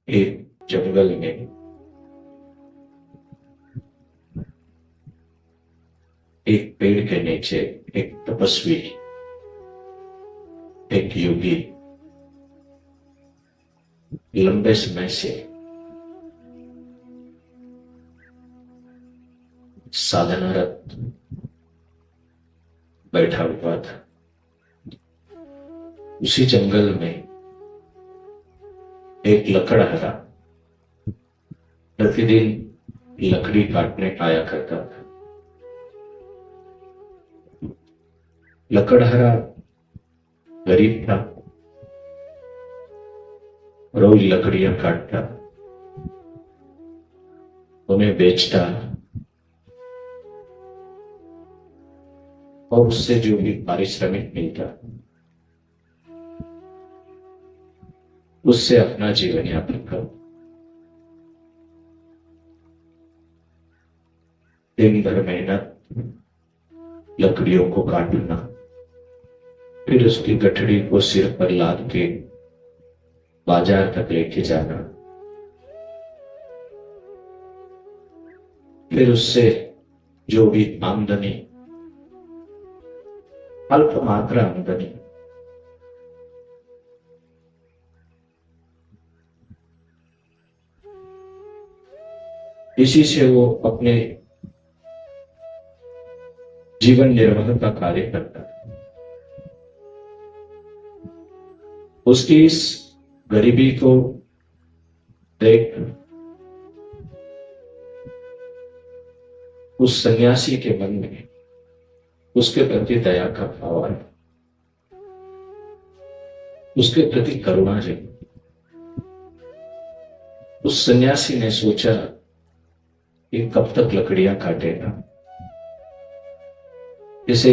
एक जंगल में एक पेड़ के नीचे एक तपस्वी, एक योगी लंबे समय से साधनारत बैठा हुआ था। उसी जंगल में एक लकड़हारा प्रतिदिन लकड़ी काटने आया करता था। लकड़हारा गरीब था, रोज लकड़ियां काटता, उन्हें बेचता और उससे जो भी पारिश्रमिक मिलता उससे अपना जीवन यापन कर। दिन भर मेहनत, लकड़ियों को काटना, फिर उसकी गठड़ी को सिर पर लाद के बाजार तक लेके जाना, फिर उससे जो भी आमदनी, अल्प मात्रा आमदनी, इसी से वो अपने जीवन निर्वाह का कार्य करता है। उसकी इस गरीबी को देख उस सन्यासी के मन में उसके प्रति दया का भाव आया, उसके प्रति करुणा जगी। उस सन्यासी ने सोचा कि कब तक लकड़ियां काटेगा, इसे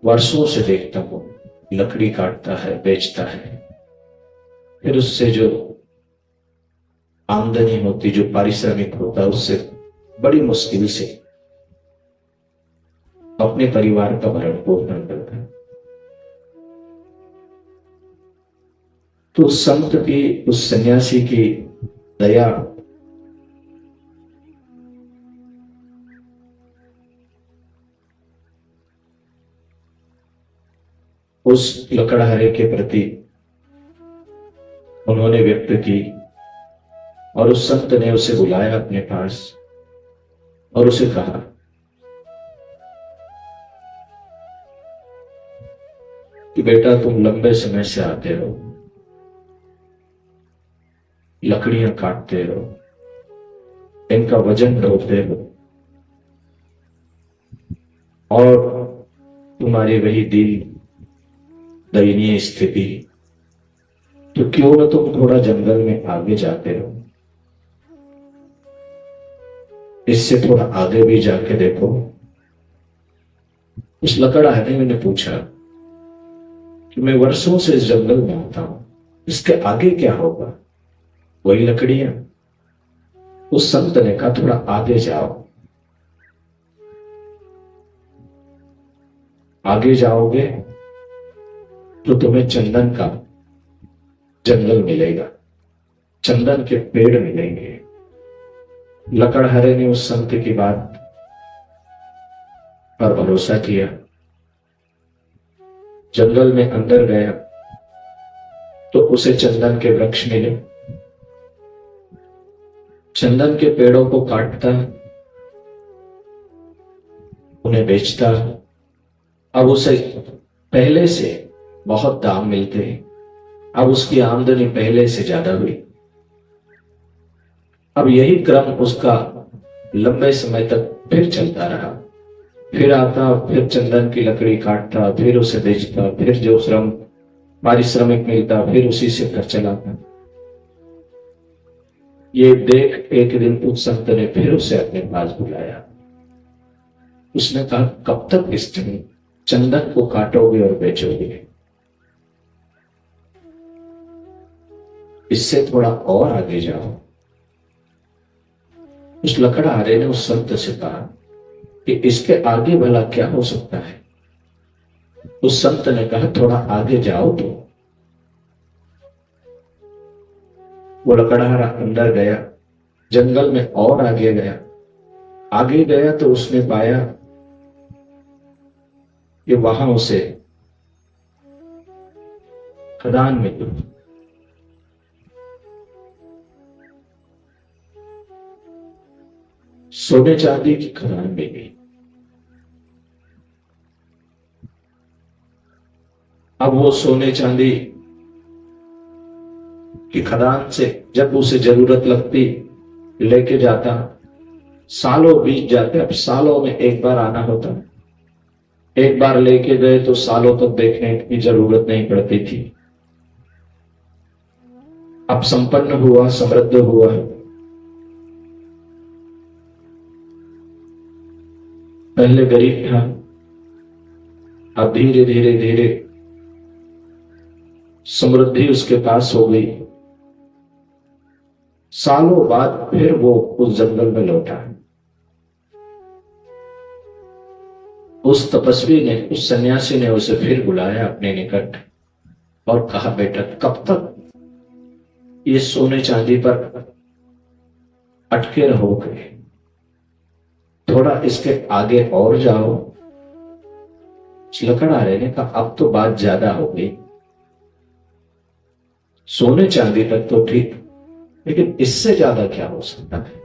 वर्षों से देखता हूं, लकड़ी काटता है, बेचता है, फिर उससे जो आमदनी होती, जो पारिश्रमिक होता, उससे बड़ी मुश्किल से अपने परिवार का भरण पोषण करता है। तो उस संत की, उस सन्यासी की दया उस लकड़हारे के प्रति उन्होंने व्यक्त की और उस संत ने उसे बुलाया अपने पास और उसे कहा कि बेटा, तुम लंबे समय से आते हो, लकड़ियां काटते हो, इनका वजन ढोते हो और तुम्हारी वही दयनीय स्थिति, तो क्यों न तुम थोड़ा जंगल में आगे जाते हो, इससे थोड़ा आगे भी जाके देखो। उस लकड़हारे ने पूछा कि मैं वर्षों से इस जंगल में आता हूं, इसके आगे क्या होगा? वही लकड़ियां। उस संत ने कहा थोड़ा आगे जाओ, आगे जाओगे तो तुम्हें चंदन का जंगल मिलेगा, चंदन के पेड़ मिलेंगे। लकड़हारे ने उस संत की बात पर भरोसा किया, जंगल में अंदर गया तो उसे चंदन के वृक्ष मिले। चंदन के पेड़ों को काटता, उन्हें बेचता। अब उसे पहले से बहुत दाम मिलते हैं, अब उसकी आमदनी पहले से ज्यादा हुई। अब यही क्रम उसका लंबे समय तक फिर चलता रहा। फिर आता, फिर चंदन की लकड़ी काटता, फिर उसे बेचता, फिर जो श्रम पारिश्रमिक मिलता, फिर उसी से घर चलाता। ये देख एक दिन उस संत ने फिर उसे अपने पास बुलाया। उसने कहा कब तक इस चंदन को काटोगे और बेचोगे? इससे थोड़ा और आगे जाओ। उस लकड़हारे ने उस संत से कहा कि इसके आगे भला क्या हो सकता है? उस संत ने कहा थोड़ा आगे जाओ तो वो लकड़हारा अंदर गया, जंगल में और आगे गया। आगे गया तो उसने पाया कि वहां उसे खदान मिली। सोने चांदी की खदान मिली। अब वो सोने चांदी की खदान से जब उसे जरूरत लगती लेके जाता। सालों बीत जाते, अब सालों में एक बार आना होता। एक बार लेके गए तो सालों तक देखने की जरूरत नहीं पड़ती थी। अब संपन्न हुआ, समृद्ध हुआ। पहले गरीब था, अब धीरे धीरे धीरे समृद्धि उसके पास हो गई। सालों बाद फिर वो उस जंगल में लौटा। उस तपस्वी ने, उस सन्यासी ने उसे फिर बुलाया अपने निकट और कहा, बेटा कब तक ये सोने चांदी पर अटके रहोगे? थोड़ा इसके आगे और जाओ। लकड़हारे ने कहा, अब तो बात ज्यादा हो गई। सोने चांदी तक तो ठीक, लेकिन इससे ज्यादा क्या हो सकता है?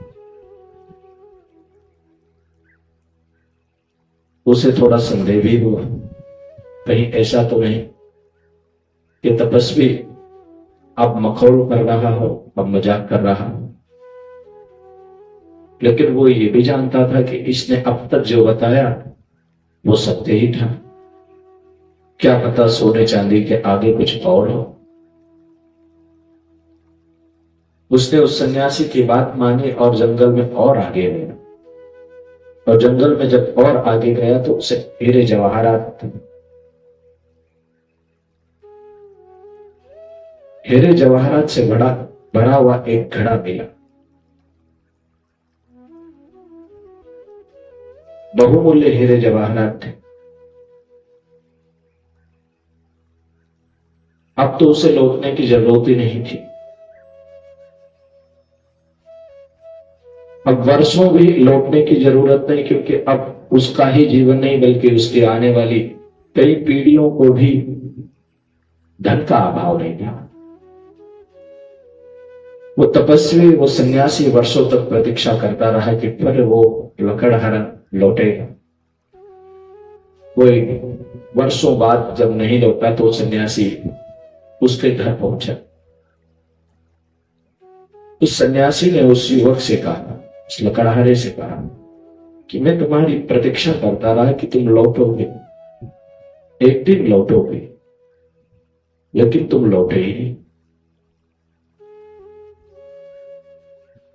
उसे थोड़ा संदेह भी हुआ, कहीं ऐसा तो नहीं कि तपस्वी अब मखौल कर रहा हो, अब मजाक कर रहा हो। लेकिन वो ये भी जानता था कि इसने अब तक जो बताया वो सत्य ही था। क्या पता सोने चांदी के आगे कुछ और हो। उसने उस सन्यासी की बात मानी और जंगल में और आगे गया। और जंगल में जब और आगे गया तो उसे हीरे जवाहरात, हीरे जवाहरात से भरा हुआ एक घड़ा मिला। बहुमूल्य हीरे जवाहरात थे। अब तो उसे लौटने की जरूरत ही नहीं थी। अब वर्षों भी लौटने की जरूरत नहीं, क्योंकि अब उसका ही जीवन नहीं बल्कि उसकी आने वाली कई पीढ़ियों को भी धन का अभाव नहीं था। वो तपस्वी, वो सन्यासी वर्षों तक प्रतीक्षा करता रहा कि फिर वो लकड़हारा लौटेगा। वो वर्षों बाद जब नहीं लौटा तो सन्यासी उसके घर पहुंचा। उस सन्यासी ने उस युवक से कहा, उस लकड़हारे से कहा कि मैं तुम्हारी प्रतीक्षा करता रहा कि तुम लौटोगे, एक दिन लौटोगे, लेकिन तुम लौटे ही नहीं।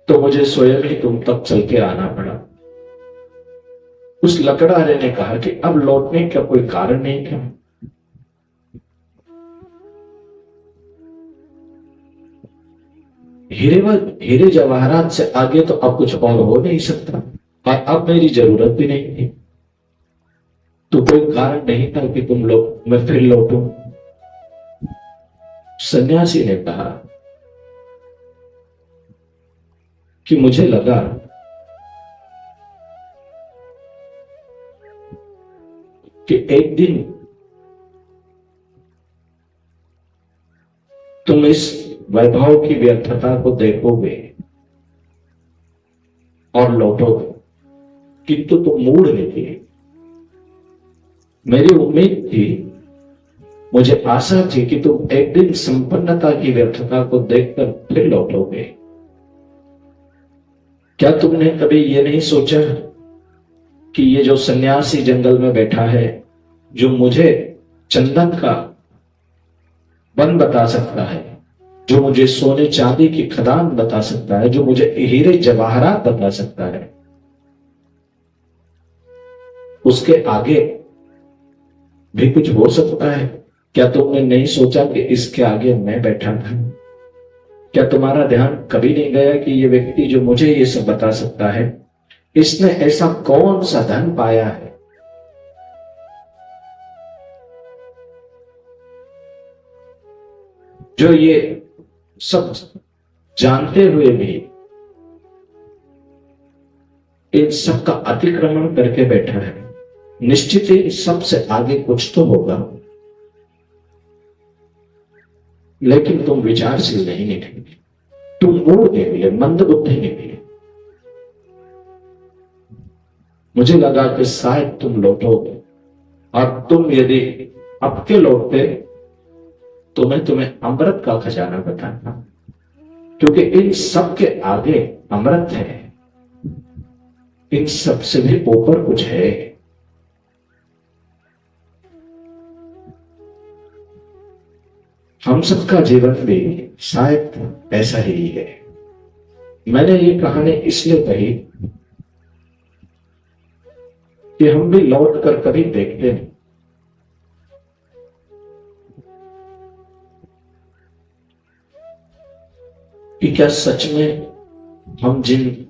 तो मुझे स्वयं ही तुम तक चल के आना पड़ा। उस लकड़हारे ने कहा कि अब लौटने का कोई कारण नहीं था। हीरे जवाहरात से आगे तो अब कुछ और हो नहीं सकता, और अब मेरी जरूरत भी नहीं थी। तो कोई कारण नहीं था कि तुम लोग मैं फिर लौटूं। सन्यासी ने कहा कि मुझे लगा कि एक दिन तुम इस वैभव की व्यर्थता को देखोगे और लौटोगे, किंतु तुम मूड निकले। मेरी उम्मीद थी, मुझे आशा थी कि तुम एक दिन संपन्नता की व्यर्थता को देखकर फिर लौटोगे। क्या तुमने कभी ये नहीं सोचा कि ये जो सन्यासी जंगल में बैठा है, जो मुझे चंदन का वन बता सकता है, जो मुझे सोने चांदी की खदान बता सकता है, जो मुझे हीरे जवाहरात बता सकता है, उसके आगे भी कुछ हो सकता है? क्या तुमने नहीं सोचा कि इसके आगे मैं बैठा था? क्या तुम्हारा ध्यान कभी नहीं गया कि ये व्यक्ति जो मुझे ये सब बता सकता है, इसने ऐसा कौन सा धन पाया है जो ये सब जानते हुए भी इन सब का अतिक्रमण करके बैठा है। निश्चित ही सबसे आगे कुछ तो होगा, लेकिन तुम विचारशील नहीं निकले, तुम मूढ़ निकले, मंद बुद्धि निकले। मुझे लगा कि शायद तुम लौटोगे, और तुम यदि अब के लौटते तो मैं तुम्हें अमृत का खजाना बताता, क्योंकि इन सब के आगे अमृत है, इन सब से भी ऊपर कुछ है। हम सबका जीवन भी शायद ऐसा ही है। मैंने ये कहानी इसलिए कही कि हम भी लौट कर कभी देखते नहीं कि क्या सच में हम जिन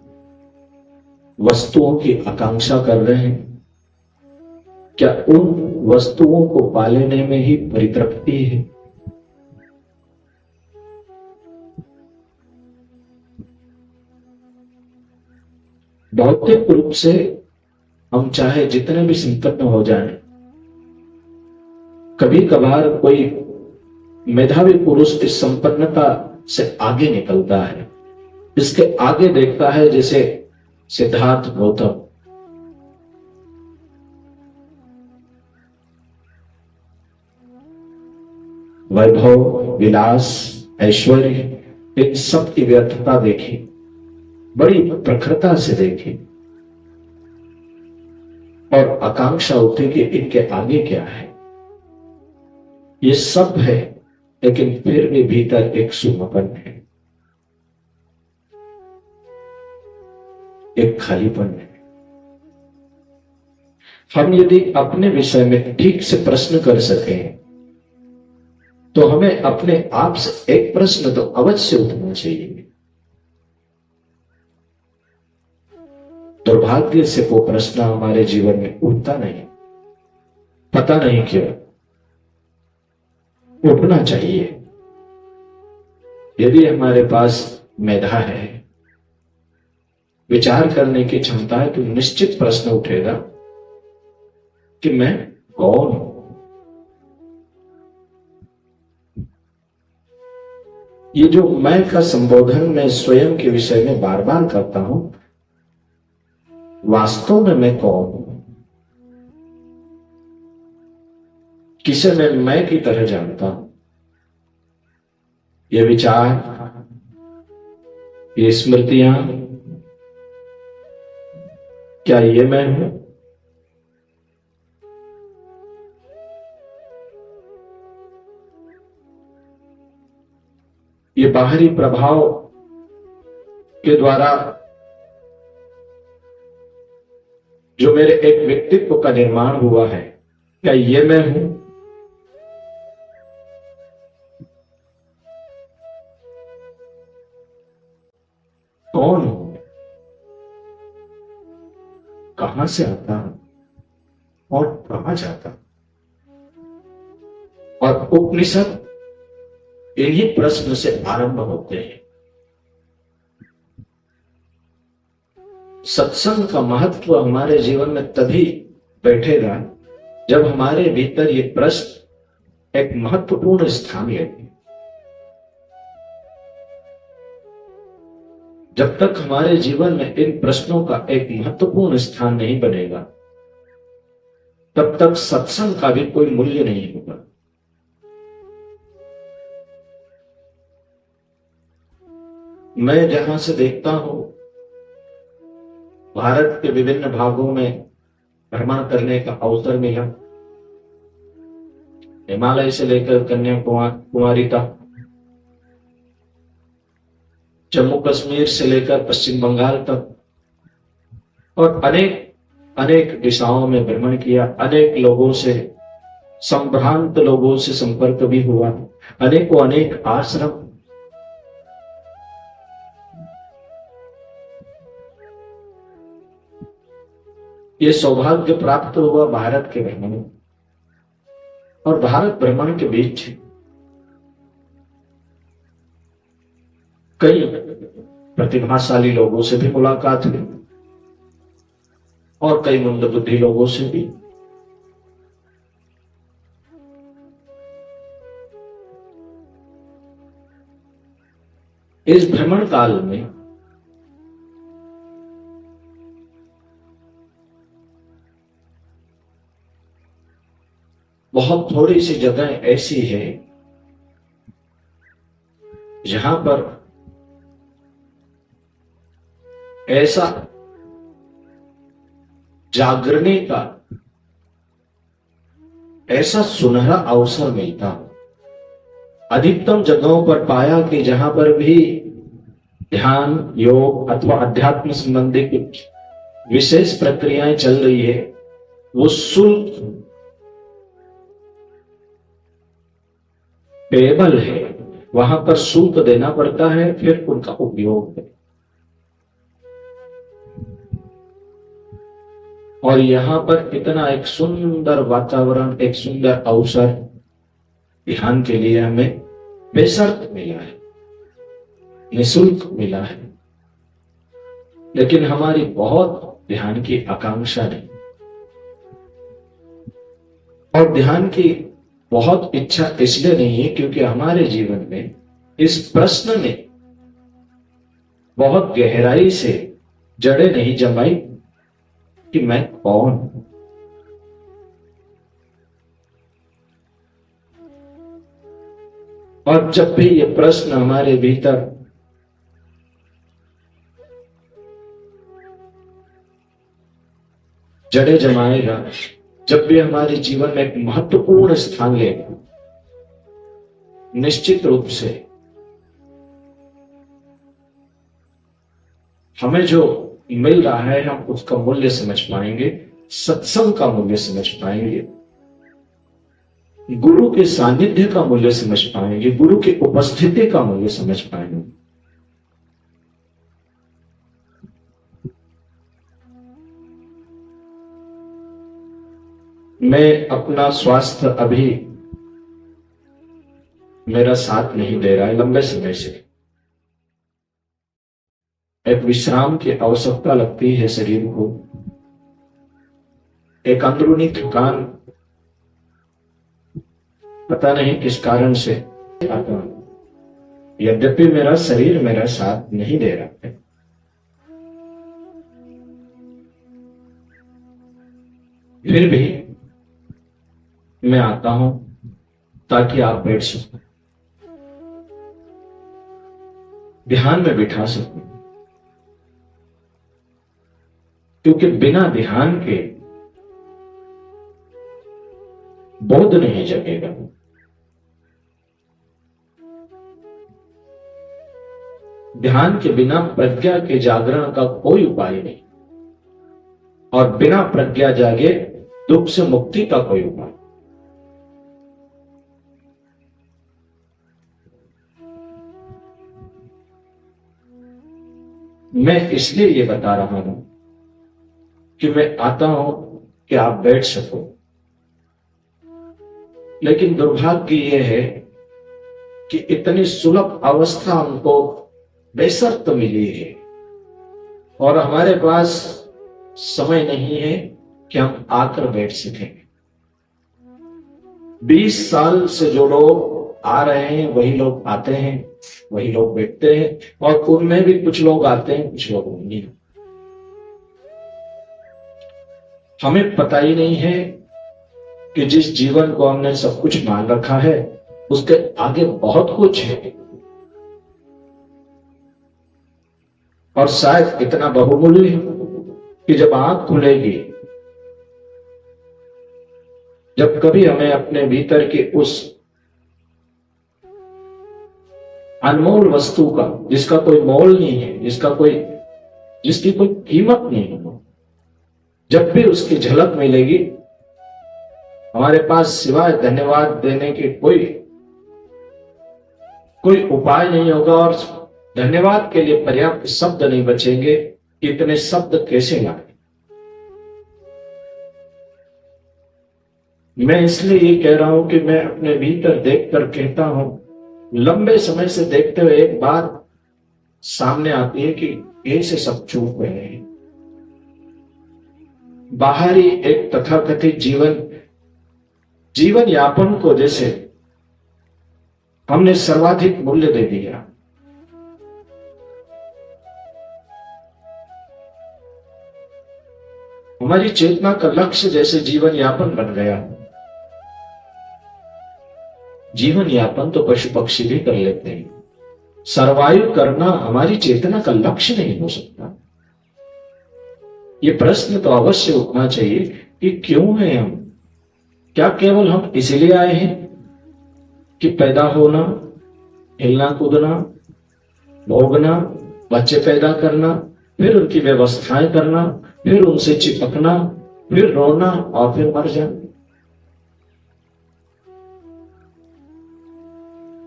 वस्तुओं की आकांक्षा कर रहे हैं, क्या उन वस्तुओं को पा लेने में ही परितृप्ति है? भौतिक रूप से हम चाहे जितने भी संपन्न हो जाएं, कभी कभार कोई मेधावी पुरुष इस संपन्नता से आगे निकलता है, इसके आगे देखता है, जैसे सिद्धार्थ गौतम। वैभव, विलास, ऐश्वर्य, इन सब की व्यर्थता देखी, बड़ी प्रखरता से देखी, और आकांक्षा उठी कि इनके आगे क्या है। ये सब है, लेकिन फिर भी भीतर एक सुन्नापन है, एक खालीपन है। हम यदि अपने विषय में ठीक से प्रश्न कर सकें, तो हमें अपने आप से एक प्रश्न तो अवश्य उठना चाहिए। दुर्भाग्य से वो प्रश्न हमारे जीवन में उठता नहीं, पता नहीं क्यों। उठना चाहिए। यदि हमारे पास मेधा है, विचार करने की क्षमता है, तो निश्चित प्रश्न उठेगा कि मैं कौन हूं। ये जो मैं का संबोधन मैं स्वयं के विषय में बार बार करता हूं, वास्तव में मैं कौन हूं, किसे मैं की तरह जानता हूं। ये विचार, ये स्मृतियां, क्या ये मैं हूं? ये बाहरी प्रभाव के द्वारा जो मेरे एक व्यक्तित्व का निर्माण हुआ है, क्या ये मैं हूं? कौन हूं? कहां से आता हूं और कहां जाता हूं? और उपनिषद इन्हीं प्रश्न से आरंभ होते हैं। सत्संग का महत्व हमारे जीवन में तभी बैठेगा जब हमारे भीतर ये प्रश्न एक महत्वपूर्ण स्थान लेते। जब तक हमारे जीवन में इन प्रश्नों का एक महत्वपूर्ण स्थान नहीं बनेगा, तब तक सत्संग का भी कोई मूल्य नहीं होगा। मैं जहां से देखता हूं, भारत के विभिन्न भागों में भ्रमण करने का अवसर मिला, हिमालय से लेकर कन्याकुमारी तक, जम्मू कश्मीर से लेकर पश्चिम बंगाल तक, और अनेक दिशाओं में भ्रमण किया। अनेक लोगों से, संभ्रांत लोगों से संपर्क भी हुआ, अनेक आश्रम। ये सौभाग्य प्राप्त हुआ भारत के भ्रमण, और भारत भ्रमण के बीच कई प्रतिभाशाली लोगों से भी मुलाकात हुई और कई मंदबुद्धि लोगों से भी। इस भ्रमण काल में बहुत थोड़ी सी जगह ऐसी है जहां पर ऐसा जागरने का ऐसा सुनहरा अवसर मिलता। अधिकतम जगहों पर पाया कि जहां पर भी ध्यान, योग अथवा अध्यात्म संबंधी कुछ विशेष प्रक्रियाएं चल रही है, वो शुल्क पेबल है, वहां पर शुल्क देना पड़ता है, फिर उनका उपयोग है। और यहां पर इतना एक सुंदर वातावरण, एक सुंदर अवसर ध्यान के लिए हमें बेशर्त मिला है, निःशुल्क मिला है। लेकिन हमारी बहुत ध्यान की आकांक्षा नहीं और ध्यान की बहुत इच्छा इसलिए नहीं है क्योंकि हमारे जीवन में इस प्रश्न ने बहुत गहराई से जड़ें नहीं जमाई कि मैं कौन हूं। और जब भी ये प्रश्न हमारे भीतर जड़ें जमाएगा, जब भी हमारे जीवन में एक महत्वपूर्ण स्थान लेगा, निश्चित रूप से हमें जो मिल रहा है हम उसका मूल्य समझ पाएंगे, सत्संग का मूल्य समझ पाएंगे, गुरु के सानिध्य का मूल्य समझ पाएंगे, गुरु की उपस्थिति का मूल्य समझ पाएंगे। मैं अपना स्वास्थ्य अभी मेरा साथ नहीं दे रहा है, लंबे समय से एक विश्राम की आवश्यकता लगती है शरीर को, एक अंदरूनी थकान पता नहीं किस कारण से आता है, यद्यपि मेरा शरीर मेरा साथ नहीं दे रहा है। फिर भी मैं आता हूं ताकि आप बैठ सको, ध्यान में बिठा सको, क्योंकि बिना ध्यान के बोध नहीं जगेगा। ध्यान के बिना प्रज्ञा के जागरण का कोई उपाय नहीं, और बिना प्रज्ञा जागे दुख से मुक्ति का कोई उपाय। मैं इसलिए ये बता रहा हूं कि मैं आता हूं कि आप बैठ सको, लेकिन दुर्भाग्य यह है कि इतनी सुलभ अवस्था हमको बेशर्त मिली है और हमारे पास समय नहीं है कि हम आकर बैठ सकें। 20 साल से जो लोग आ रहे हैं वही लोग आते हैं, वही लोग बैठते हैं, और उनमें भी कुछ लोग आते हैं कुछ लोग नहीं। हमें पता ही नहीं है कि जिस जीवन को हमने सब कुछ मान रखा है उसके आगे बहुत कुछ है, और शायद इतना बहुमूल्य कि जब आंख खुलेगी, जब कभी हमें अपने भीतर के उस अनमोल वस्तु का, जिसका कोई मोल नहीं है, जिसकी कोई कीमत नहीं है, जब भी उसकी झलक मिलेगी, हमारे पास सिवाय धन्यवाद देने के कोई उपाय नहीं होगा, और धन्यवाद के लिए पर्याप्त शब्द नहीं बचेंगे। इतने शब्द कैसे लाए? मैं इसलिए ये कह रहा हूं कि मैं अपने भीतर देखकर कहता हूं, लंबे समय से देखते हुए एक बात सामने आती है कि ये से सब चूक गए हैं। बाहरी एक तथाकथित जीवन यापन को जैसे हमने सर्वाधिक मूल्य दे दिया। हमारी चेतना का लक्ष्य जैसे जीवन यापन बन गया। जीवन यापन तो पशु पक्षी भी कर लेते हैं, सरवाइव करना हमारी चेतना का लक्ष्य नहीं हो सकता। ये प्रश्न तो अवश्य उठना चाहिए कि क्यों है हम? क्या केवल हम इसीलिए आए हैं कि पैदा होना, हिलना कूदना, भोगना, बच्चे पैदा करना, फिर उनकी व्यवस्थाएं करना, फिर उनसे चिपकना, फिर रोना और फिर मर जाना?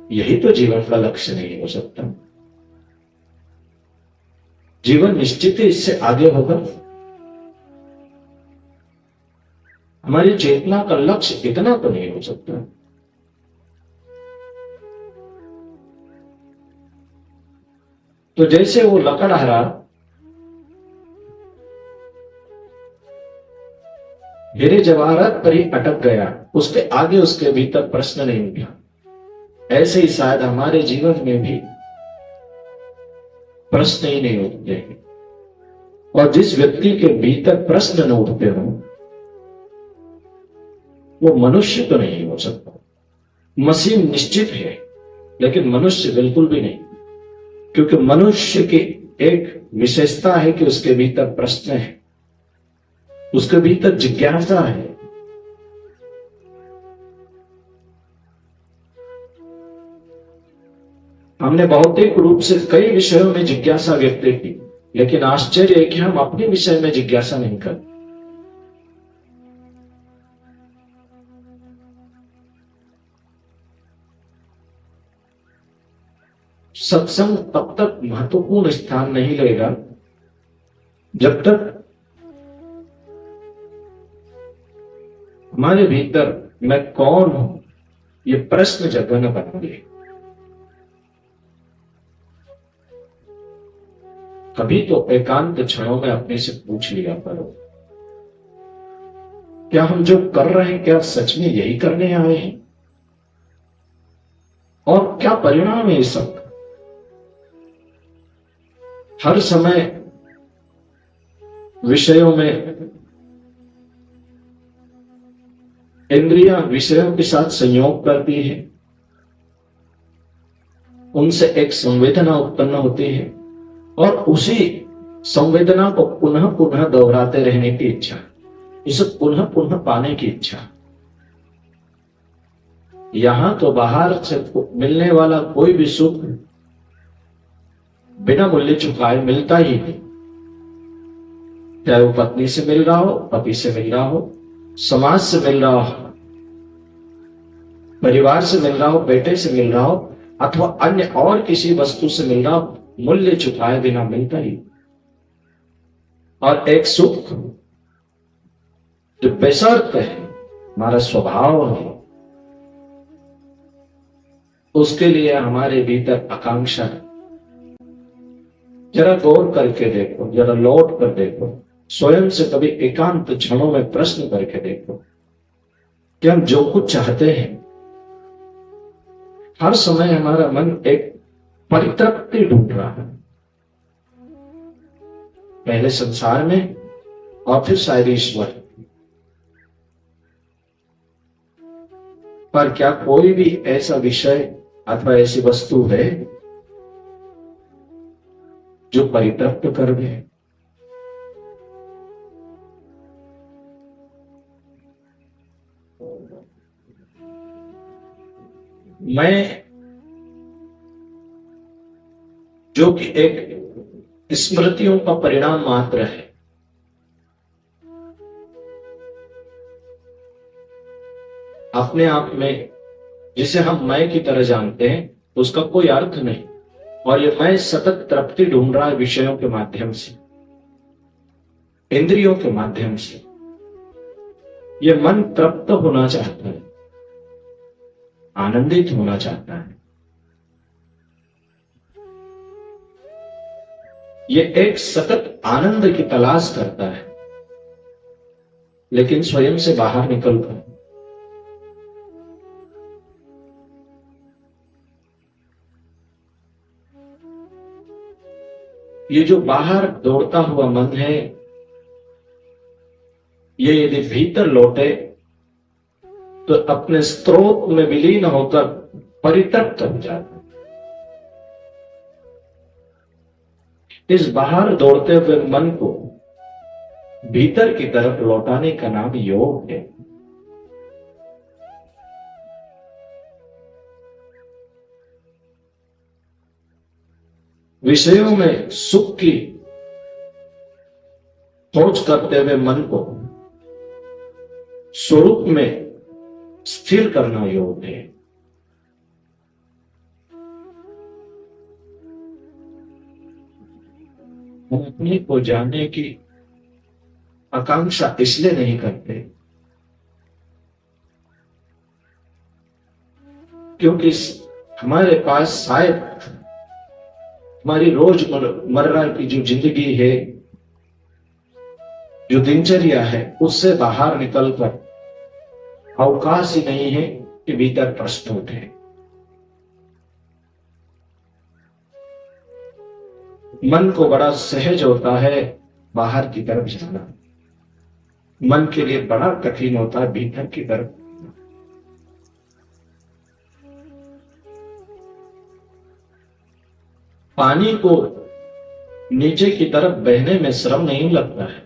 यही तो जीवन का लक्ष्य नहीं हो सकता। जीवन निश्चित ही इससे आगे होगा। हमारी चेतना का लक्ष्य इतना तो नहीं हो सकता। तो जैसे वो लकड़हारा हीरे जवाहरात पर ही अटक गया, उसके आगे उसके भीतर प्रश्न नहीं उठा, ऐसे ही शायद हमारे जीवन में भी प्रश्न ही नहीं उठते। और जिस व्यक्ति के भीतर प्रश्न न उठते हो वो मनुष्य तो नहीं हो सकता। मशीन निश्चित है, लेकिन मनुष्य बिल्कुल भी नहीं, क्योंकि मनुष्य की एक विशेषता है कि उसके भीतर प्रश्न है, उसके भीतर जिज्ञासा है। हमने भौतिक रूप से कई विषयों में जिज्ञासा व्यक्त की, लेकिन आश्चर्य है कि हम अपने विषय में जिज्ञासा नहीं करते। सत्संग तब तक महत्वपूर्ण स्थान नहीं लेगा जब तक हमारे भीतर मैं कौन हूं ये प्रश्न जगह न बनाए। कभी तो एकांत क्षणों में अपने से पूछ लिया करो, क्या हम जो कर रहे हैं क्या सच में यही करने आए हैं? और क्या परिणाम है इस सब? हर समय विषयों में इंद्रियां विषयों के साथ संयोग करती है, उनसे एक संवेदना उत्पन्न होती है और उसी संवेदना को पुनः पुनः दोहराते रहने की इच्छा, इसे पुनः पुनः पाने की इच्छा। यहां तो बाहर से मिलने वाला कोई भी सुख बिना मूल्य चुकाए मिलता ही नहीं। चाहे वो पत्नी से मिल रहा हो, पति से मिल रहा हो, समाज से मिल रहा हो, परिवार से मिल रहा हो, बेटे से मिल रहा हो, अथवा अन्य और किसी वस्तु से मिल रहा हो, मूल्य चुकाए बिना मिलता ही। और एक सुख जो बेशर्त है, हमारा स्वभाव है, उसके लिए हमारे भीतर आकांक्षा। जरा गौर करके देखो, जरा लौट कर देखो, स्वयं से कभी एकांत क्षणों में प्रश्न करके देखो कि हम जो कुछ चाहते हैं, हर समय हमारा मन एक परितृप्ति ढूंढ रहा है, पहले संसार में और फिर शायद ईश्वर। पर क्या कोई भी ऐसा विषय अथवा ऐसी वस्तु है जो परितृप्त कर दे? मैं जो कि एक स्मृतियों का परिणाम मात्र है, अपने आप में जिसे हम मैं की तरह जानते हैं, उसका कोई अर्थ नहीं। और ये मैं सतत तृप्ति ढूंढ रहा है विषयों के माध्यम से, इंद्रियों के माध्यम से। ये मन तृप्त होना चाहता है, आनंदित होना चाहता है, ये एक सतत आनंद की तलाश करता है, लेकिन स्वयं से बाहर निकलकर ये जो बाहर दौड़ता हुआ मन है, ये यदि भीतर लौटे तो अपने स्रोत में विलीन होकर परितृप्त हो जाता है। इस बाहर दौड़ते हुए मन को भीतर की तरफ लौटाने का नाम योग है। विषयों में सुख की खोज करते हुए मन को स्वरूप में स्थिर करना योग है। हम अपने को जानने की आकांक्षा इसलिए नहीं करते क्योंकि हमारे पास शायद हमारी रोजमर्रा की जो जिंदगी है, जो दिनचर्या है, उससे बाहर निकलकर अवकाश ही नहीं है कि भीतर प्रश्न उठे। मन को बड़ा सहज होता है बाहर की तरफ जाना, मन के लिए बड़ा कठिन होता है भीतर की तरफ। पानी को नीचे की तरफ बहने में श्रम नहीं लगता है,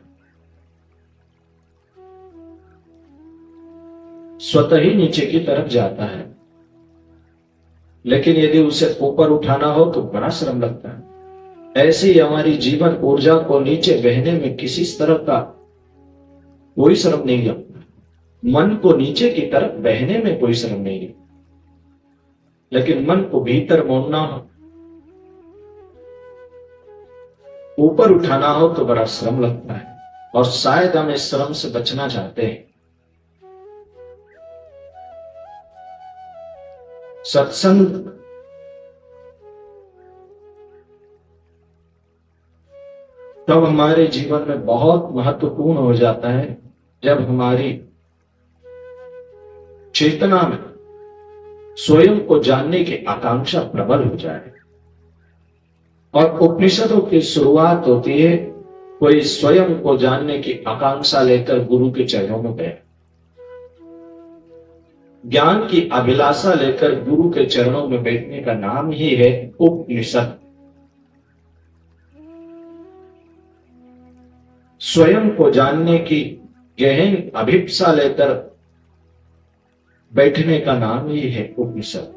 स्वतः ही नीचे की तरफ जाता है, लेकिन यदि उसे ऊपर उठाना हो तो बड़ा श्रम लगता है। ऐसे ही हमारी जीवन ऊर्जा को नीचे बहने में किसी तरह का कोई श्रम नहीं लगता। मन को नीचे की तरफ बहने में कोई श्रम नहीं लगता, लेकिन मन को भीतर मोड़ना हो, ऊपर उठाना हो तो बड़ा श्रम लगता है, और शायद हम इस श्रम से बचना चाहते हैं। सत्संग तब हमारे जीवन में बहुत महत्वपूर्ण हो जाता है जब हमारी चेतना में स्वयं को जानने की आकांक्षा प्रबल हो जाए। और उपनिषदों की शुरुआत होती है, कोई स्वयं को जानने की आकांक्षा लेकर गुरु के चरणों में गया, ज्ञान की अभिलाषा लेकर गुरु के चरणों में बैठने का नाम ही है उपनिषद। स्वयं को जानने की गहन अभिप्सा लेकर बैठने का नाम ही है उपनिषद।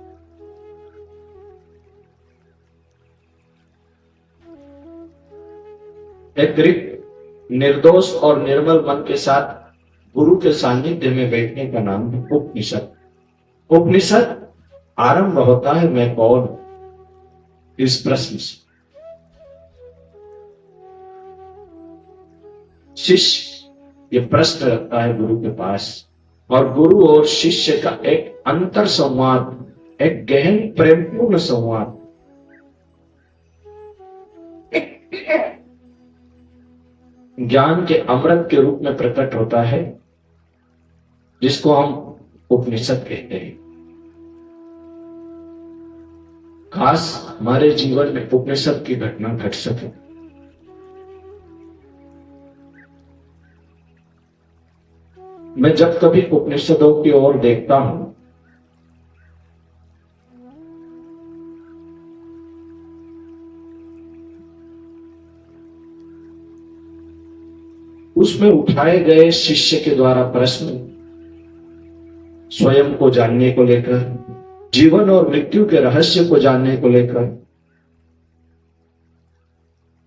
एक रिक्त, निर्दोष और निर्मल मन के साथ गुरु के सानिध्य में बैठने का नाम है उपनिषद। उपनिषद आरंभ होता है मैं कौन, इस प्रश्न से। शिष्य ये प्रश्न रखता है गुरु के पास, और गुरु और शिष्य का एक अंतर संवाद, एक गहन प्रेमपूर्ण संवाद ज्ञान के अमृत के रूप में प्रकट होता है, जिसको हम उपनिषद कहते हैं। खास हमारे जीवन में उपनिषद की घटना घट सके। मैं जब कभी उपनिषदों की ओर देखता हूं, उसमें उठाए गए शिष्य के द्वारा प्रश्न स्वयं को जानने को लेकर, जीवन और मृत्यु के रहस्य को जानने को लेकर,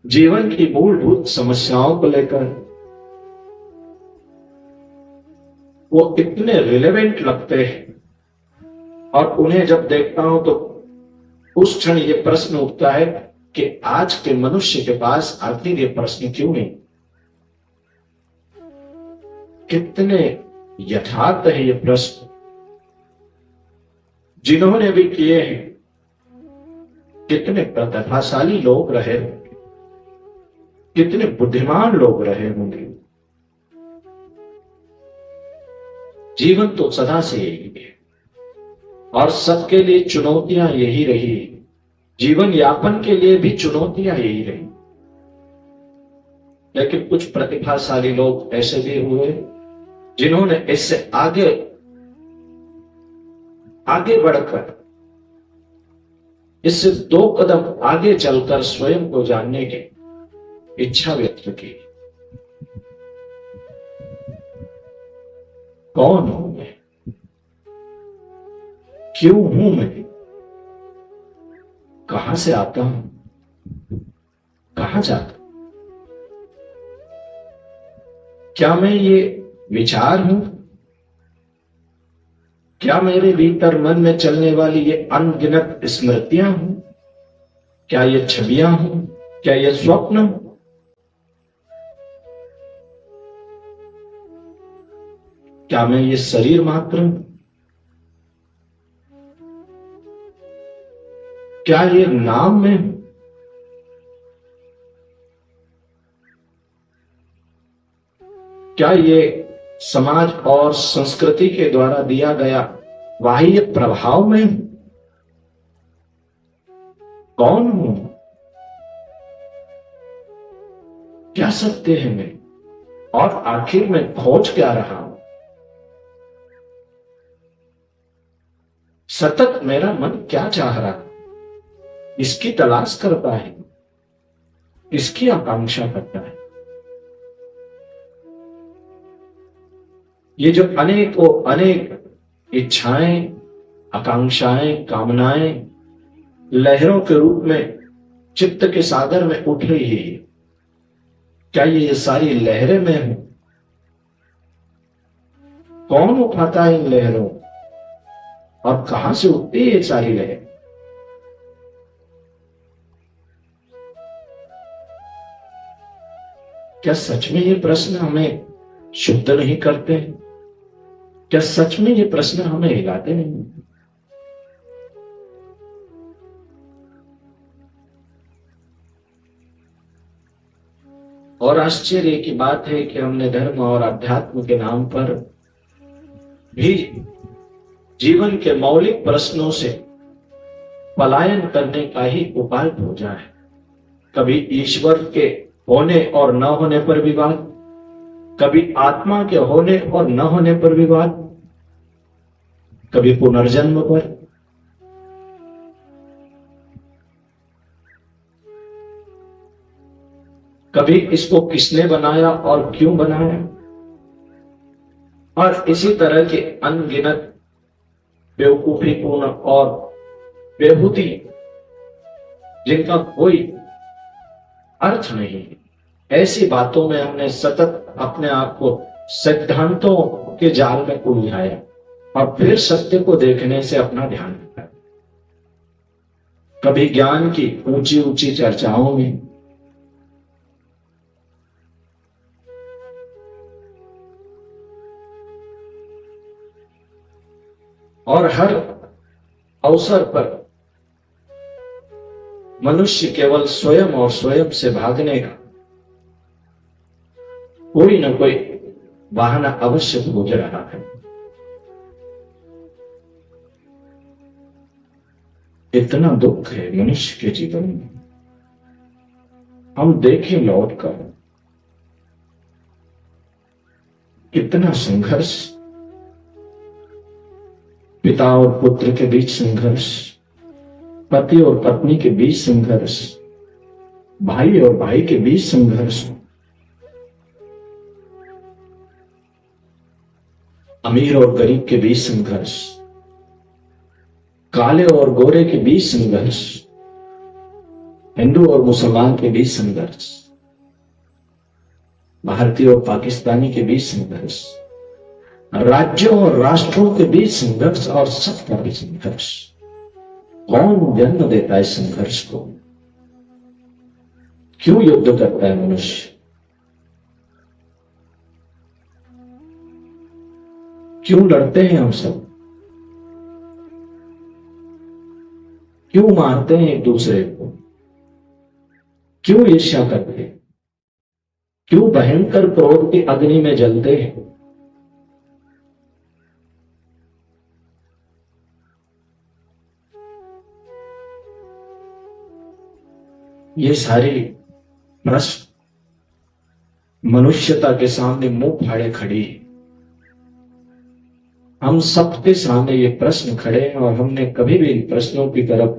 जीवन की मूलभूत समस्याओं को लेकर, वो इतने रिलेवेंट लगते हैं। और उन्हें जब देखता हूं तो उस क्षण ये प्रश्न उठता है कि आज के मनुष्य के पास आखिर ये प्रश्न क्यों नहीं। कितने यथार्थ है ये प्रश्न, जिन्होंने भी किए हैं, कितने प्रतिभाशाली लोग रहे, कितने बुद्धिमान लोग रहे होंगे। जीवन तो सदा से यही है और सबके लिए चुनौतियां यही रही। जीवन यापन के लिए भी चुनौतियां यही रही। लेकिन कुछ प्रतिभाशाली लोग ऐसे भी हुए जिन्होंने इससे आगे आगे बढ़कर, इससे 2 कदम आगे चलकर स्वयं को जानने की इच्छा व्यक्त की। कौन हूं मैं, क्यों हूं मैं, कहां से आता हूं, कहां जाता हूं? क्या मैं ये विचार हूं? क्या मेरे भीतर मन में चलने वाली ये अनगिनत स्मृतियां हूं? क्या ये छवियां हूं? क्या ये स्वप्न हूं? क्या मैं ये शरीर मात्र हूं? क्या ये नाम में हूं? क्या ये समाज और संस्कृति के द्वारा दिया गया बाह्य प्रभाव में हूं? कौन हूं? क्या सत्य है मैं, और आखिर में खोज क्या रहा हूं? सतत मेरा मन क्या चाह रहा है, इसकी तलाश करता है, इसकी आकांक्षा करता है। ये जो अनेक इच्छाएं, आकांक्षाएं, कामनाएं लहरों के रूप में चित्त के सागर में उठ रही है, क्या ये सारी लहरें में हूं? कौन उठाता है इन लहरों, और कहां से उठती है ये सारी लहर? क्या सच में ये प्रश्न हमें शुद्ध नहीं करते? क्या सच में ये प्रश्न हमें हिलाते नहीं? और आश्चर्य की बात है कि हमने धर्म और अध्यात्म के नाम पर भी जीवन के मौलिक प्रश्नों से पलायन करने का ही उपाय खोजा है। कभी ईश्वर के होने और न होने पर विवाद, कभी आत्मा के होने और न होने पर विवाद, कभी पुनर्जन्म पर। कभी इसको किसने बनाया और क्यों बनाया, और इसी तरह के अनगिनत बेवकूफीपूर्ण और बेहूदी जिनका कोई अर्थ नहीं है, ऐसी बातों में हमने सतत अपने आप को सिद्धांतों के जाल में उलझाया और फिर सत्य को देखने से अपना ध्यान हटाया। कभी ज्ञान की ऊंची ऊंची चर्चाओं में, और हर अवसर पर मनुष्य केवल स्वयं और स्वयं से भागने का कोई न कोई बहाना अवश्य खोज रहा है। इतना दुख है मनुष्य के जीवन में। हम देखें लौट कर, कितना संघर्ष, पिता और पुत्र के बीच संघर्ष, पति और पत्नी के बीच संघर्ष, भाई और भाई के बीच संघर्ष, अमीर और गरीब के बीच संघर्ष, काले और गोरे के बीच संघर्ष, हिंदू और मुसलमान के बीच संघर्ष, भारतीय और पाकिस्तानी के बीच संघर्ष, राज्यों और राष्ट्रों के बीच संघर्ष, और सबका भी संघर्ष। कौन जन्म देता है इस संघर्ष को? क्यों युद्ध करता है मनुष्य? क्यों लड़ते हैं हम सब? क्यों मारते हैं एक दूसरे को? क्यों ईर्ष्या करते हैं? क्यों भयंकर क्रोध की अग्नि में जलते हैं? ये सारी प्रश्न मनुष्यता के सामने मुंह फाड़े खड़ी है। हम सबके सामने ये प्रश्न खड़े हैं और हमने कभी भी इन प्रश्नों की तरफ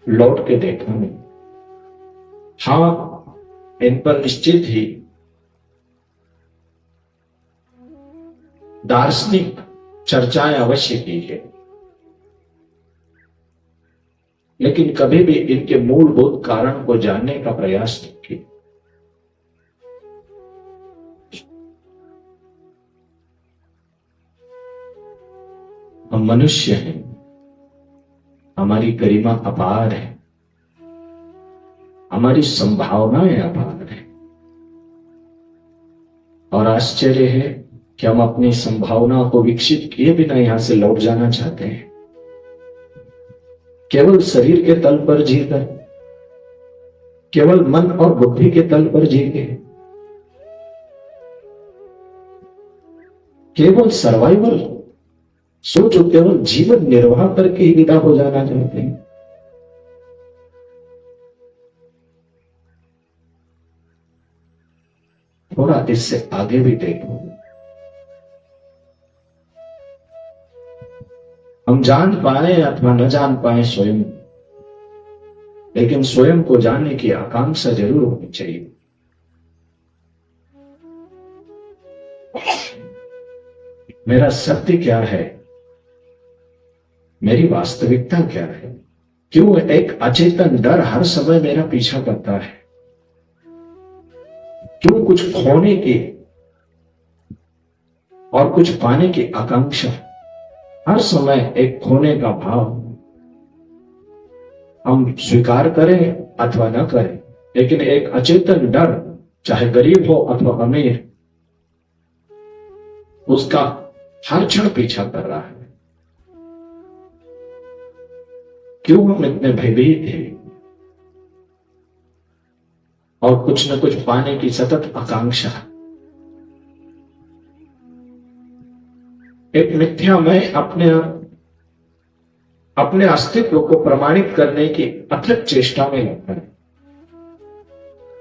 लौट के देखा नहीं। हाँ, इन पर निश्चित ही दार्शनिक चर्चाएं अवश्य की है, लेकिन कभी भी इनके मूलभूत कारण को जानने का प्रयास नहीं किया। हम मनुष्य हैं, हमारी गरिमा अपार है, हमारी संभावनाएं अपार है, और आश्चर्य है कि हम अपनी संभावनाओं को विकसित किए बिना यहां से लौट जाना चाहते हैं। केवल शरीर के तल पर जीकर, केवल मन और बुद्धि के तल पर जी के, केवल सर्वाइवल सोचो, केवल जीवन निर्वाह करके ही विदा हो जाना चाहते हैं। थोड़ा इससे आगे भी देखो। हम जान पाए अथवा न जान पाए स्वयं, लेकिन स्वयं को जानने की आकांक्षा जरूर होनी चाहिए। मेरा सत्य क्या है, मेरी वास्तविकता क्या है? क्यों एक अचेतन डर हर समय मेरा पीछा करता है? क्यों कुछ खोने की और कुछ पाने की आकांक्षा, हर समय एक खोने का भाव? हम स्वीकार करें अथवा न करें, लेकिन एक अचेतन डर, चाहे गरीब हो अथवा अमीर, उसका हर क्षण पीछा कर रहा है। क्यों हम इतने भयभीत हैं और कुछ न कुछ पाने की सतत आकांक्षा? एक मिथ्या में अपने अस्तित्व को प्रमाणित करने की अथक चेष्टा में लगता है।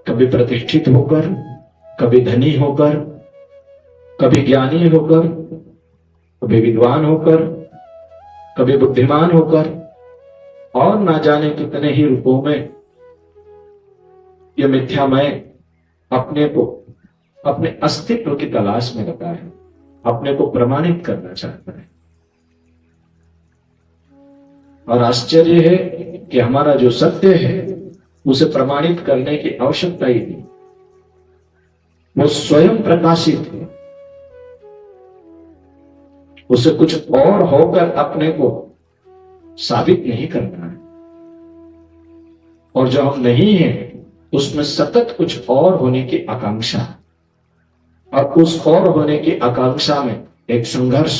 कभी प्रतिष्ठित होकर, कभी धनी होकर, कभी ज्ञानी होकर, कभी विद्वान होकर, कभी बुद्धिमान होकर, और ना जाने कितने ही रूपों में यह मिथ्यामय अपने को, अपने अस्तित्व की तलाश में लगा है, अपने को प्रमाणित करना चाहता है। और आश्चर्य है कि हमारा जो सत्य है उसे प्रमाणित करने की आवश्यकता ही नहीं, वो स्वयं प्रकाशित है। उसे कुछ और होकर अपने को साबित नहीं करना है, और जो हम नहीं हैं उसमें सतत कुछ और होने की आकांक्षा, और उस और होने की आकांक्षा में एक संघर्ष।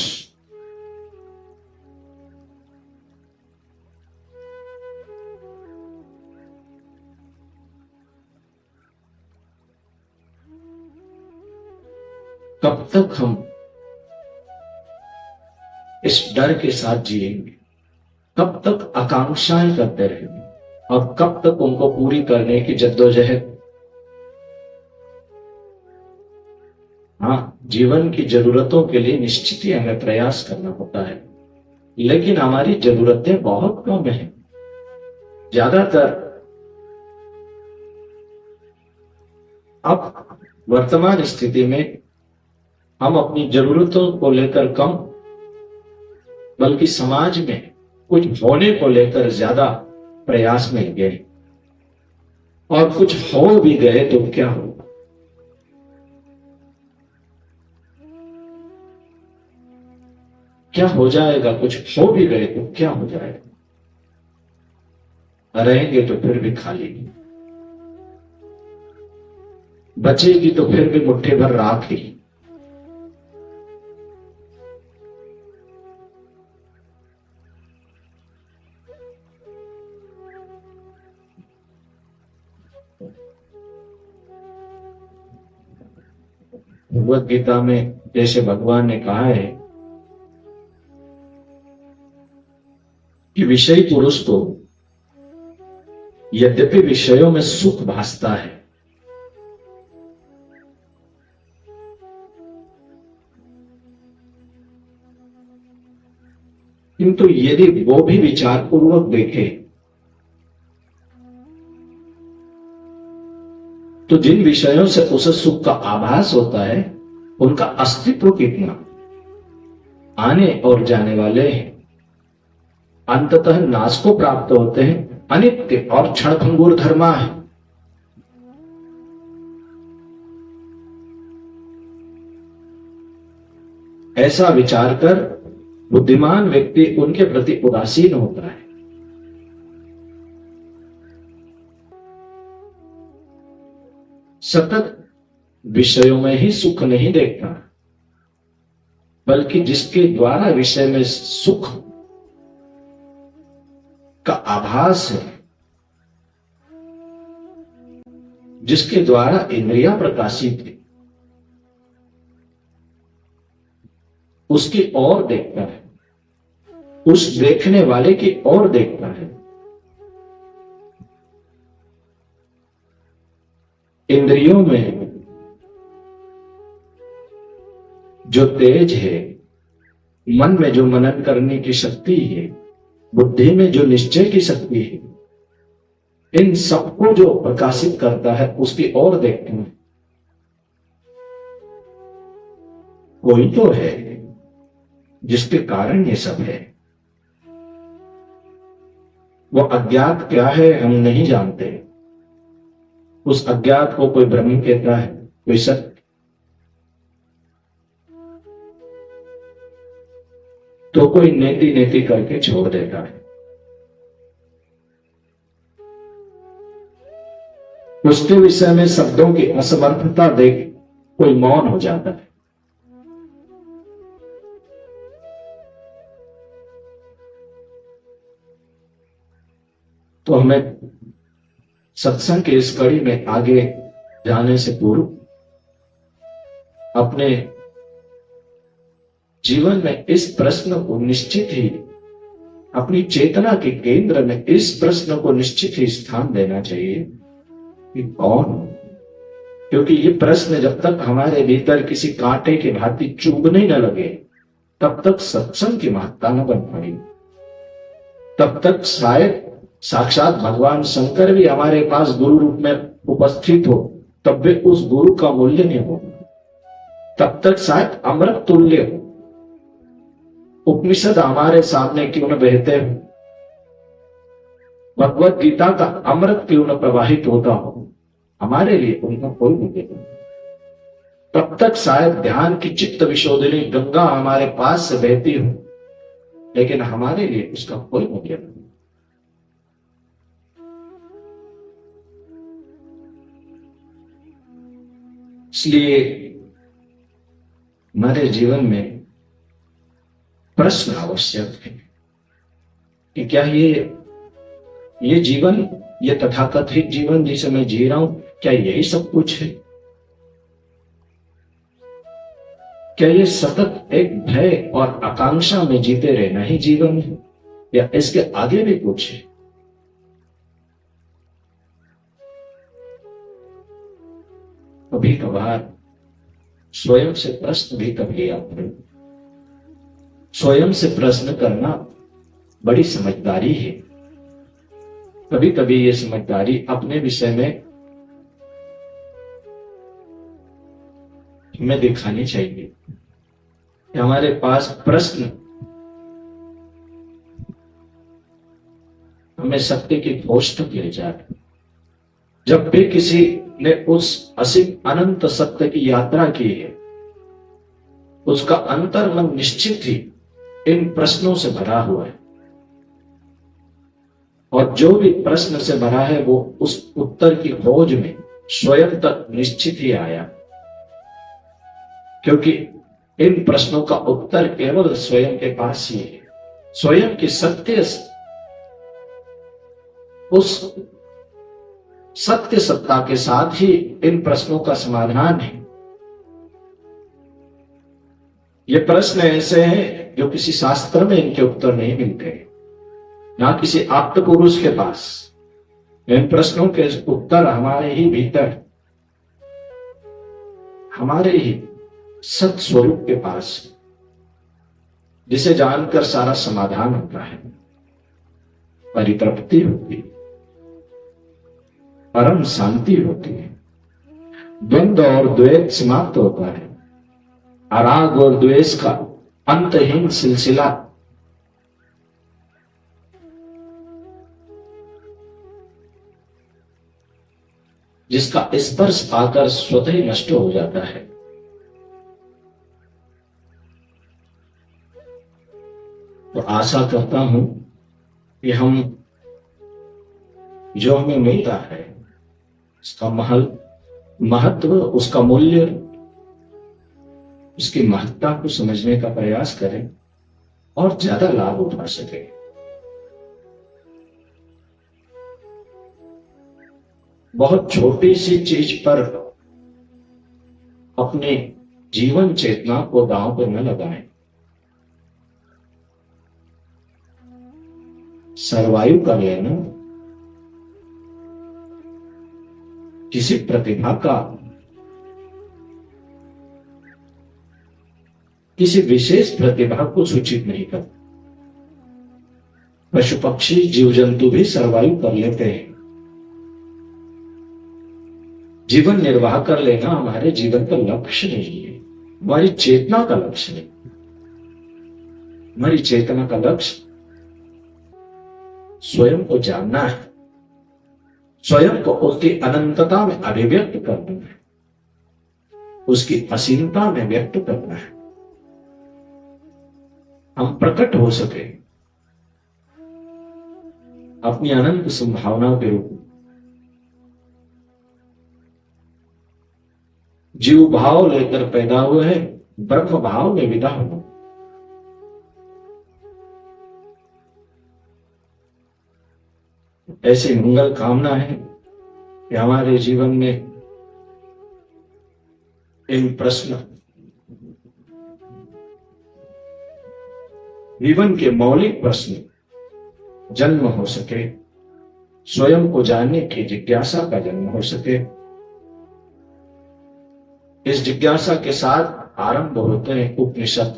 कब तक हम इस डर के साथ जिएंगे? कब तक आकांक्षाएं करते रहेंगे और कब तक उनको पूरी करने की जद्दोजहद? हाँ, जीवन की जरूरतों के लिए निश्चित ही हमें प्रयास करना होता है, लेकिन हमारी जरूरतें बहुत कम हैं। ज्यादातर अब वर्तमान स्थिति में हम अपनी जरूरतों को लेकर कम, बल्कि समाज में कुछ होने को लेकर ज्यादा प्रयास में लगे, और कुछ हो भी गए तो क्या हो? क्या हो जाएगा? कुछ हो भी गए तो क्या हो जाएगा? रहेंगे तो फिर भी खाली, बचेगी तो फिर भी मुट्ठी भर राख ही। भगवत गीता में जैसे भगवान ने कहा है कि विषयी पुरुष को यद्यपि विषयों में सुख भासता है, किंतु यदि वो भी विचार पूर्वक देखे तो जिन विषयों से उसे सुख का आभास होता है उनका अस्तित्व कितना, आने और जाने वाले हैं, अंततः नाश को प्राप्त होते हैं, अनित्य और क्षणभंगुर धर्मा है। ऐसा विचार कर बुद्धिमान व्यक्ति उनके प्रति उदासीन होता है। सतत विषयों में ही सुख नहीं देखता, बल्कि जिसके द्वारा विषय में सुख का आभास है, जिसके द्वारा इंद्रियां प्रकाशित है, उसकी ओर देखता है, उस देखने वाले की ओर देखता है। इंद्रियों में जो तेज है, मन में जो मनन करने की शक्ति है, बुद्धि में जो निश्चय की शक्ति है, इन सबको जो प्रकाशित करता है उसकी ओर देखते हैं। कोई तो है जिसके कारण ये सब है। वो अज्ञात क्या है हम नहीं जानते। उस अज्ञात को कोई ब्रह्म कहता है, कोई सत्य। तो कोई नेति नेति करके छोड़ देता है। उसके विषय में शब्दों की असमर्थता देख कोई मौन हो जाता है। तो हमें सत्संग की इस कड़ी में आगे जाने से पूर्व अपने जीवन में इस प्रश्न को निश्चित ही, अपनी चेतना के केंद्र में इस प्रश्न को निश्चित ही स्थान देना चाहिए कि कौन हूं। क्योंकि ये प्रश्न जब तक हमारे भीतर किसी कांटे की भांति चुभने न लगे तब तक सत्संग की महत्ता न बन पाएगी। तब तक शायद साक्षात भगवान शंकर भी हमारे पास गुरु रूप में उपस्थित हो, तब भी उस गुरु का मूल्य नहीं हो। तब तक शायद अमृत तुल्य हो, उपनिषद हमारे सामने क्यों न बहते हो, भगवत गीता का अमृत क्यों न प्रवाहित होता हो, हमारे लिए उनका कोई मूल्य नहीं। तब तक शायद ध्यान की चित्त विशोधनी गंगा हमारे पास से बहती हो, लेकिन हमारे लिए उसका कोई मूल्य नहीं। इसलिए हमारे जीवन में प्रश्न आवश्यक है कि क्या ये जीवन, ये तथाकथित जीवन जिसे मैं जी रहा हूं, क्या यही सब कुछ है? क्या ये सतत एक भय और आकांक्षा में जीते रहना ही जीवन है, या इसके आगे भी कुछ है? कभी कभार स्वयं से प्रश्न भी कभी आते। स्वयं से प्रश्न करना बड़ी समझदारी है। कभी कभी ये समझदारी अपने विषय में हमें दिखानी चाहिए कि हमारे पास प्रश्न हमें सत्य की खोज तक ले जाए। जब भी किसी ने उस असीम अनंत सत्य की यात्रा की है, उसका अंतर्मन निश्चित ही इन प्रश्नों से भरा हुआ है, और जो भी प्रश्न से भरा है वो उस उत्तर की खोज में स्वयं तक निश्चित ही आया। क्योंकि इन प्रश्नों का उत्तर केवल स्वयं के पास ही है। स्वयं की सत्य, उस सत्य सत्ता के साथ ही इन प्रश्नों का समाधान है। ये प्रश्न ऐसे हैं जो किसी शास्त्र में इनके उत्तर नहीं मिलते, ना किसी आप्त पुरुष के पास। इन प्रश्नों के उत्तर हमारे ही भीतर, हमारे ही सत स्वरूप के पास, जिसे जानकर सारा समाधान होता है, परितृप्ति होती है, परम शांति होती है, द्वंद्व और द्वैत समाप्त होता है, अराग और द्वेष का अंतहीन सिलसिला जिसका स्पर्श पाकर स्वतः ही नष्ट हो जाता है। तो आशा करता हूं कि हम जो हमें मिलता है उसका महत्व, उसका मूल्य, उसकी महत्ता को समझने का प्रयास करें और ज्यादा लाभ उठा सके। बहुत छोटी सी चीज पर अपनी जीवन चेतना को दांव पर न लगाएं। सरवाइव कर लेना, किसी प्रतिभा का, किसी विशेष प्रतिभा को सूचित नहीं कर। पशु पक्षी जीव जंतु भी सरवाइव कर लेते हैं। जीवन निर्वाह कर लेना हमारे जीवन का लक्ष्य नहीं है, हमारी चेतना का लक्ष्य नहीं। हमारी चेतना का लक्ष्य स्वयं को जानना है, स्वयं को उसकी अनंतता में अभिव्यक्त करना है, उसकी असीमता में व्यक्त करना है। हम प्रकट हो सके अपनी अनंत संभावनाओं के रूप में। जीव भाव लेकर पैदा हुए हैं, ब्रह्म भाव में विदा हो। ऐसी मंगल कामना है कि हमारे जीवन में इन प्रश्न, जीवन के मौलिक प्रश्न जन्म हो सके, स्वयं को जानने की जिज्ञासा का जन्म हो सके। इस जिज्ञासा के साथ आरंभ होते हैं उपनिषद।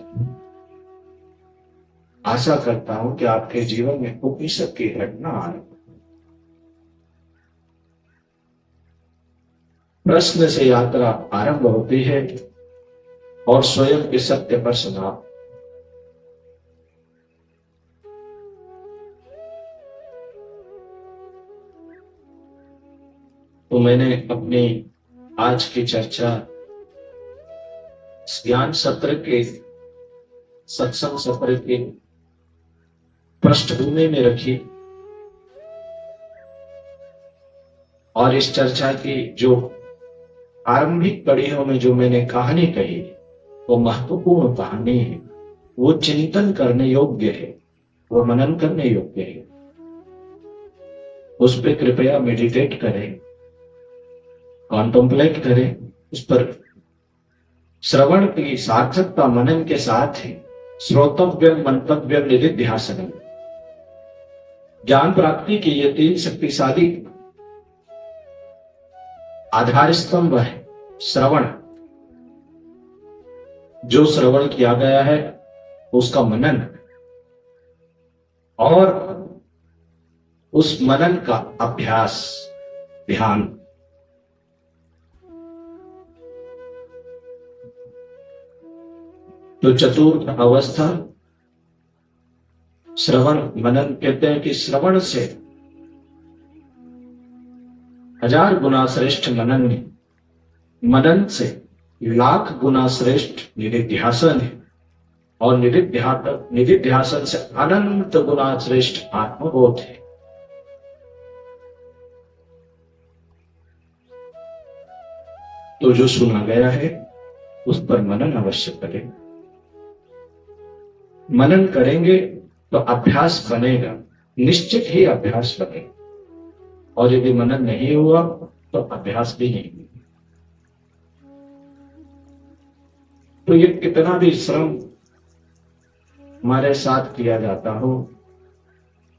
आशा करता हूं कि आपके जीवन में उपनिषद की घटना आरंभ, प्रश्न से यात्रा आरंभ होती है और स्वयं के सत्य पर समाप्त। तो मैंने अपनी आज की चर्चा ज्ञान सत्र के, सत्संग सत्र के पृष्ठभूमि में रखी और इस चर्चा की जो आरंभिक कड़ियों में जो मैंने कहानी कही वो महत्वपूर्ण कहानी है, वो चिंतन करने योग्य है, वो मनन करने योग्य है। उस पर कृपया मेडिटेट करें, कॉन्टेम्पलेट करें, उस पर श्रवण की सार्थकता मनन के साथ ही श्रोतव्य मंतव्य निधिध्यासन, ज्ञान प्राप्ति के ये 3 शक्तिशाली आधार स्तंभ है। श्रवण, जो श्रवण किया गया है उसका मनन, और उस मनन का अभ्यास, ध्यान। तो चतुर्थ अवस्था श्रवण मनन कहते हैं कि श्रवण से 1000 गुना श्रेष्ठ मनन है, मनन से 1,00,000 गुना श्रेष्ठ निधिध्यासन है, और निधिध्यासन से अनंत गुना श्रेष्ठ आत्मबोध है। तो जो सुना गया है उस पर मनन अवश्य करें। मनन करेंगे तो अभ्यास बनेगा, निश्चित ही अभ्यास बनेगा, और यदि मनन नहीं हुआ, तो तो तो ये कितना भी श्रम हमारे साथ किया जाता हो,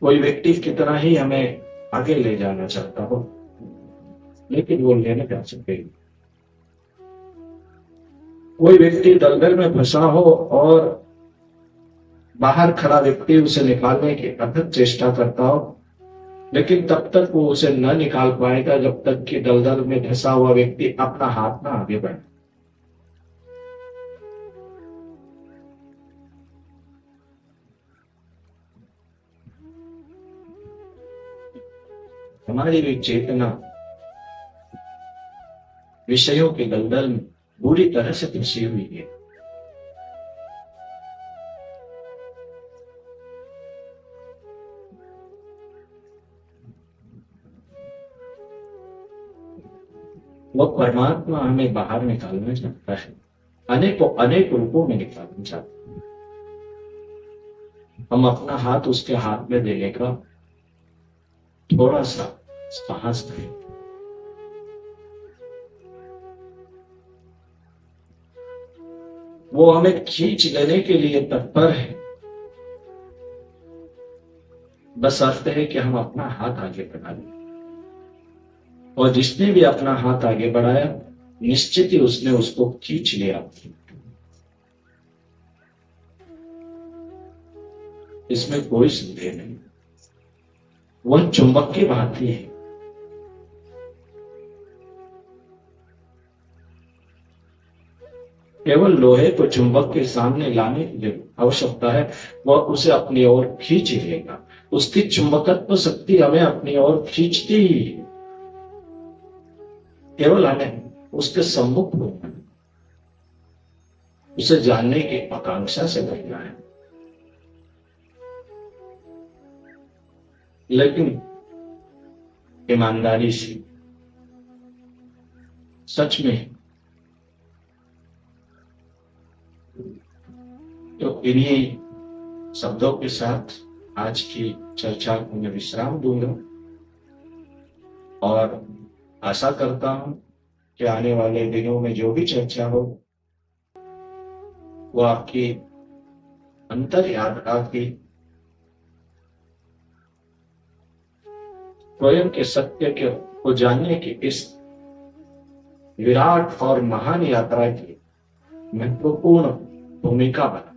कोई व्यक्ति कितना ही हमें आगे ले जाना चाहता हो, लेकिन वो ले नहीं जा सके। कोई व्यक्ति दलदल में फंसा हो और बाहर खड़ा व्यक्ति उसे निकालने की अथक चेष्टा करता हो, लेकिन तब तक वो उसे न निकाल पाएगा जब तक कि दलदल में फंसा हुआ व्यक्ति अपना हाथ ना आगे बढ़े। हमारी भी चेतना विषयों के दलदल में बुरी तरह से फंसी हुई है। वो परमात्मा हमें बाहर निकालना चाहता है, अनेक रूपों में निकालना चाहता है। हम अपना हाथ उसके हाथ में देने का थोड़ा सा साहस करें। वो हमें खींच लेने के लिए तत्पर है, बस अर्थ है कि हम अपना हाथ आगे बढ़ा लें। और जिसने भी अपना हाथ आगे बढ़ाया, निश्चित ही उसने उसको खींच लिया। इसमें कोई संदेह नहीं। वह चुंबक की भांति है। केवल लोहे को चुंबक के सामने लाने की आवश्यकता है, वह उसे अपनी ओर खींच लेगा। उसकी चुंबकत्व शक्ति हमें अपनी ओर खींचती ही है। केवल हमें उसके सम्मुख होना, उसे जानने की आकांक्षा से बढ़ना है। लेकिन ईमानदारी से, सच में, तो इन्हीं शब्दों के साथ आज की चर्चा को मैं विश्राम दूंगा और आशा करता हूं कि आने वाले दिनों में जो भी चर्चा हो वो आपकी अंतर यात्रा की, स्वयं के सत्य को जानने की इस विराट और महान यात्रा की महत्वपूर्ण भूमिका बना।